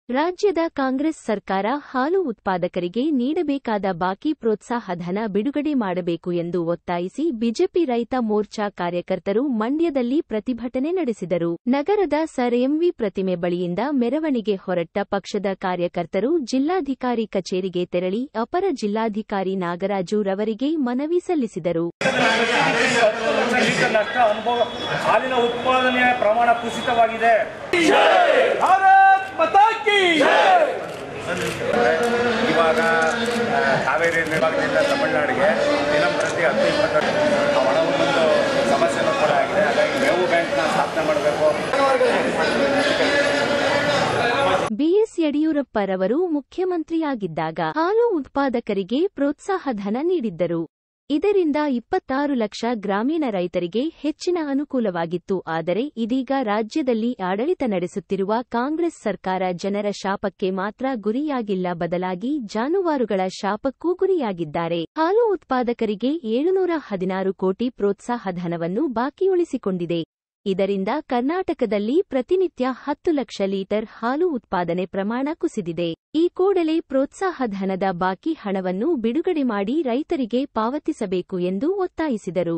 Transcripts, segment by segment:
ರಾಜ್ಯದ ಕಾಂಗ್ರೆಸ್ ಸರ್ಕಾರ ಹಾಲು ಉತ್ಪಾದಕರಿಗೆ ನೀಡಬೇಕಾದ ಬಾಕಿ ಪ್ರೋತ್ಸಾಹ ಧನ ಬಿಡುಗಡೆ ಮಾಡಬೇಕು ಎಂದು ಒತ್ತಾಯಿಸಿ ಬಿಜೆಪಿ ರೈತ ಮೋರ್ಚಾ ಕಾರ್ಯಕರ್ತರು ಮಂಡ್ಯದಲ್ಲಿ ಪ್ರತಿಭಟನೆ ನಡೆಸಿದರು. ನಗರದ ಸರ್ ಎಂವಿ ಪ್ರತಿಮೆ ಬಳಿಯಿಂದ ಮೆರವಣಿಗೆ ಹೊರಟ ಪಕ್ಷದ ಕಾರ್ಯಕರ್ತರು ಜಿಲ್ಲಾಧಿಕಾರಿ ಕಚೇರಿಗೆ ತೆರಳಿ ಅಪರ ಜಿಲ್ಲಾಧಿಕಾರಿ ನಾಗರಾಜು ರವರಿಗೆ ಮನವಿ ಸಲ್ಲಿಸಿದರು. ಹಾಲಿನ ಉತ್ಪಾದನೆಯ ಪ್ರಮಾಣ ಕುಸಿತವಾಗಿದೆ. ಇವಾಗ ಕಾವೇರಿ ವಿಭಾಗದಿಂದ ತಮಿಳುನಾಡಿಗೆ ದಿನಂಪ್ರತಿ 10-20 ಒಳಗೊಂದು ಸಮಸ್ಯೆನೂ ಕೂಡ ಆಗಿದೆ. ಹಾಗಾಗಿ ಮೇವು ಬ್ಯಾಂಕ್ನ ಸ್ಥಾಪನೆ ಮಾಡಬೇಕು. ಬಿಎಸ್ ಯಡಿಯೂರಪ್ಪರವರು ಮುಖ್ಯಮಂತ್ರಿಯಾಗಿದ್ದಾಗ ಹಾಲು ಉತ್ಪಾದಕರಿಗೆ ಪ್ರೋತ್ಸಾಹ ಧನ ನೀಡಿದ್ದರು. ಇದರಿಂದ 26 ಲಕ್ಷ ಗ್ರಾಮೀಣ ರೈತರಿಗೆ ಹೆಚ್ಚಿನ ಅನುಕೂಲವಾಗಿತ್ತು. ಆದರೆ ಇದೀಗ ರಾಜ್ಯದಲ್ಲಿ ಆಡಳಿತ ನಡೆಸುತ್ತಿರುವ ಕಾಂಗ್ರೆಸ್ ಸರ್ಕಾರ ಜನರ ಶಾಪಕ್ಕೆ ಮಾತ್ರ ಗುರಿಯಾಗಿಲ್ಲ, ಬದಲಾಗಿ ಜಾನುವಾರುಗಳ ಶಾಪಕ್ಕೂ ಗುರಿಯಾಗಿದ್ದಾರೆ. ಹಾಲು ಉತ್ಪಾದಕರಿಗೆ 716 ಕೋಟಿ ಪ್ರೋತ್ಸಾಹ ಧನವನ್ನು ಬಾಕಿ ಉಳಿಸಿಕೊಂಡಿದೆ. ಇದರಿಂದ ಕರ್ನಾಟಕದಲ್ಲಿ ಪ್ರತಿನಿತ್ಯ 10 ಲಕ್ಷ ಲೀಟರ್ ಹಾಲು ಉತ್ಪಾದನೆ ಪ್ರಮಾಣ ಕುಸಿದಿದೆ. ಈ ಕೂಡಲೇ ಪ್ರೋತ್ಸಾಹ ಧನದ ಬಾಕಿ ಹಣವನ್ನು ಬಿಡುಗಡೆ ಮಾಡಿ ರೈತರಿಗೆ ಪಾವತಿಸಬೇಕು ಎಂದು ಒತ್ತಾಯಿಸಿದರು.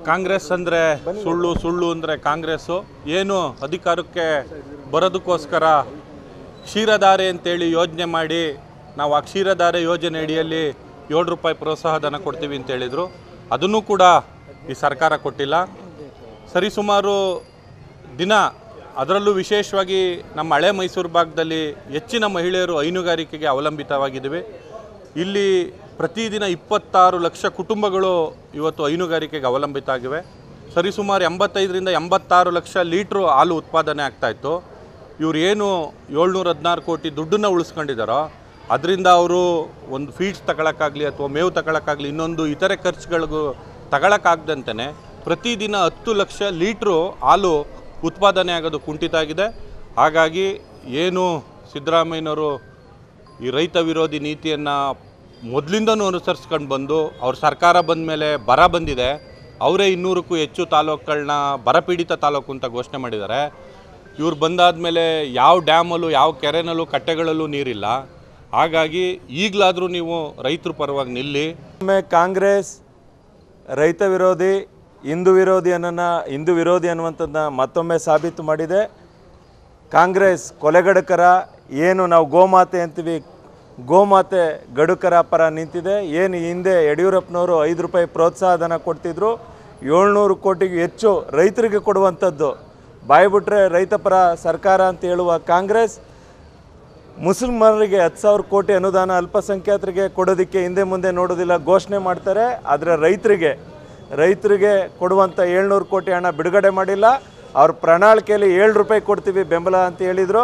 ಕಾಂಗ್ರೆಸ್ ಅಂದರೆ ಸುಳ್ಳು, ಸುಳ್ಳು ಅಂದರೆ ಕಾಂಗ್ರೆಸ್ಸು. ಏನು ಅಧಿಕಾರಕ್ಕೆ ಬರೋದಕ್ಕೋಸ್ಕರ ಕ್ಷೀರಧಾರೆ ಅಂತೇಳಿ ಯೋಜನೆ ಮಾಡಿ ನಾವು ಆ ಕ್ಷೀರಧಾರೆ ಯೋಜನೆ ಅಡಿಯಲ್ಲಿ 7 ರೂಪಾಯಿ ಪ್ರೋತ್ಸಾಹ ಧನ ಕೊಡ್ತೀವಿ ಅಂತ ಹೇಳಿದರು. ಅದನ್ನು ಕೂಡ ಈ ಸರ್ಕಾರ ಕೊಟ್ಟಿಲ್ಲ. ಸರಿಸುಮಾರು ದಿನ, ಅದರಲ್ಲೂ ವಿಶೇಷವಾಗಿ ನಮ್ಮ ಹಳೆ ಮೈಸೂರು ಭಾಗದಲ್ಲಿ ಹೆಚ್ಚಿನ ಮಹಿಳೆಯರು ಹೈನುಗಾರಿಕೆಗೆ ಅವಲಂಬಿತವಾಗಿದ್ದೀವಿ. ಇಲ್ಲಿ ಪ್ರತಿದಿನ 26 ಲಕ್ಷ ಕುಟುಂಬಗಳು ಇವತ್ತು ಹೈನುಗಾರಿಕೆಗೆ ಅವಲಂಬಿತ ಆಗಿವೆ. ಸರಿಸುಮಾರು 85ರಿಂದ 86 ಲಕ್ಷ ಲೀಟ್ರು ಹಾಲು ಉತ್ಪಾದನೆ ಆಗ್ತಾಯಿತ್ತು. ಇವರು ಏನು 716 ಕೋಟಿ ದುಡ್ಡನ್ನು ಉಳಿಸ್ಕೊಂಡಿದ್ದಾರೋ ಅದರಿಂದ ಅವರು ಒಂದು ಫೀಡ್ಸ್ ತಗೊಳಕ್ಕಾಗಲಿ ಅಥವಾ ಮೇವು ತಗೊಳಕ್ಕಾಗಲಿ ಇನ್ನೊಂದು ಇತರೆ ಖರ್ಚುಗಳಿಗೂ ತಗೊಳಕ್ಕಾಗ್ದಂತೆ ಪ್ರತಿದಿನ 10 ಲಕ್ಷ ಲೀಟ್ರು ಹಾಲು ಉತ್ಪಾದನೆ ಆಗೋದು ಕುಂಠಿತ ಆಗಿದೆ. ಹಾಗಾಗಿ ಏನು ಸಿದ್ದರಾಮಯ್ಯನವರು ಈ ರೈತ ವಿರೋಧಿ ನೀತಿಯನ್ನು ಮೊದಲಿಂದನೂ ಅನುಸರಿಸ್ಕೊಂಡು ಬಂದು ಅವ್ರ ಸರ್ಕಾರ ಬಂದ ಮೇಲೆ ಬರ ಬಂದಿದೆ. ಅವರೇ 200ಕ್ಕೂ ಹೆಚ್ಚು ತಾಲೂಕುಗಳನ್ನ ಬರಪೀಡಿತ ತಾಲೂಕು ಅಂತ ಘೋಷಣೆ ಮಾಡಿದ್ದಾರೆ. ಇವ್ರು ಬಂದಾದಮೇಲೆ ಯಾವ ಡ್ಯಾಮಲ್ಲೂ ಯಾವ ಕೆರೆನಲ್ಲೂ ಕಟ್ಟೆಗಳಲ್ಲೂ ನೀರಿಲ್ಲ. ಹಾಗಾಗಿ ಈಗಲಾದರೂ ನೀವು ರೈತರ ಪರವಾಗಿ ನಿಲ್ಲಿ. ಕಾಂಗ್ರೆಸ್ ರೈತ ವಿರೋಧಿ, ಹಿಂದೂ ವಿರೋಧಿ ಅನ್ನುವಂಥದ್ದನ್ನ ಮತ್ತೊಮ್ಮೆ ಸಾಬೀತು ಮಾಡಿದೆ. ಕಾಂಗ್ರೆಸ್ ಕೊಲೆಗಡಕರ, ಏನು ನಾವು ಗೋಮಾತೆ ಅಂತೀವಿ, ಗೋಮಾತೆ ಗಡುಕರ ಪರ ನಿಂತಿದೆ. ಏನು ಹಿಂದೆ ಯಡಿಯೂರಪ್ಪನವರು 5 ರೂಪಾಯಿ ಪ್ರೋತ್ಸಾಹ ಧನ ಕೊಡ್ತಿದ್ರು, 700 ಕೋಟಿಗೂ ಹೆಚ್ಚು ರೈತರಿಗೆ ಕೊಡುವಂಥದ್ದು. ಬಾಯ್ಬಿಟ್ರೆ ರೈತ ಪರ ಸರ್ಕಾರ ಅಂತ ಹೇಳುವ ಕಾಂಗ್ರೆಸ್ ಮುಸಲ್ಮಾನರಿಗೆ 10,000 ಕೋಟಿ ಅನುದಾನ ಅಲ್ಪಸಂಖ್ಯಾತರಿಗೆ ಕೊಡೋದಕ್ಕೆ ಹಿಂದೆ ಮುಂದೆ ನೋಡೋದಿಲ್ಲ, ಘೋಷಣೆ ಮಾಡ್ತಾರೆ. ಆದರೆ ರೈತರಿಗೆ ಕೊಡುವಂಥ 700 ಕೋಟಿ ಹಣ ಬಿಡುಗಡೆ ಮಾಡಿಲ್ಲ. ಅವ್ರ ಪ್ರಣಾಳಿಕೆಯಲ್ಲಿ 7 ರೂಪಾಯಿ ಕೊಡ್ತೀವಿ ಬೆಂಬಲ ಅಂತ ಹೇಳಿದರು.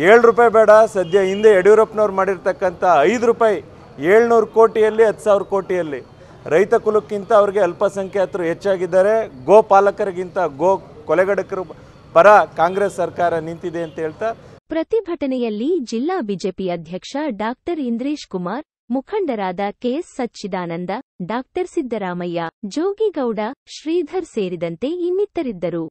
7 ರೂಪಾಯಿ ಬೇಡ, ಸದ್ಯ ಹಿಂದೆ ಯಡಿಯೂರಪ್ಪನವ್ರು ಮಾಡಿರ್ತಕ್ಕಂಥ 5 ರೂಪಾಯಿ 700 ಕೋಟಿಯಲ್ಲಿ 10,000 ಕೋಟಿಯಲ್ಲಿ ರೈತ ಕುಲಕ್ಕಿಂತ ಅವ್ರಿಗೆ ಅಲ್ಪಸಂಖ್ಯಾತರು ಹೆಚ್ಚಾಗಿದ್ದಾರೆ. ಗೋ ಪಾಲಕರಿಗಿಂತ ಗೋ ಕೊಲೆಗಡಕರ ಪರ ಕಾಂಗ್ರೆಸ್ ಸರ್ಕಾರ ನಿಂತಿದೆ ಅಂತ ಹೇಳ್ತಾ ಪ್ರತಿಭಟನೆಯಲ್ಲಿ ಜಿಲ್ಲಾ ಬಿಜೆಪಿ ಅಧ್ಯಕ್ಷ ಡಾಕ್ಟರ್ ಇಂದ್ರೇಶ್ ಕುಮಾರ್, ಮುಖಂಡರಾದ ಕೆಎಸ್ ಸಚ್ಚಿದಾನಂದ, ಡಾಕ್ಟರ್ ಸಿದ್ದರಾಮಯ್ಯ, ಜೋಗಿಗೌಡ, ಶ್ರೀಧರ್ ಸೇರಿದಂತೆ ಇನ್ನಿತರಿದ್ದರು.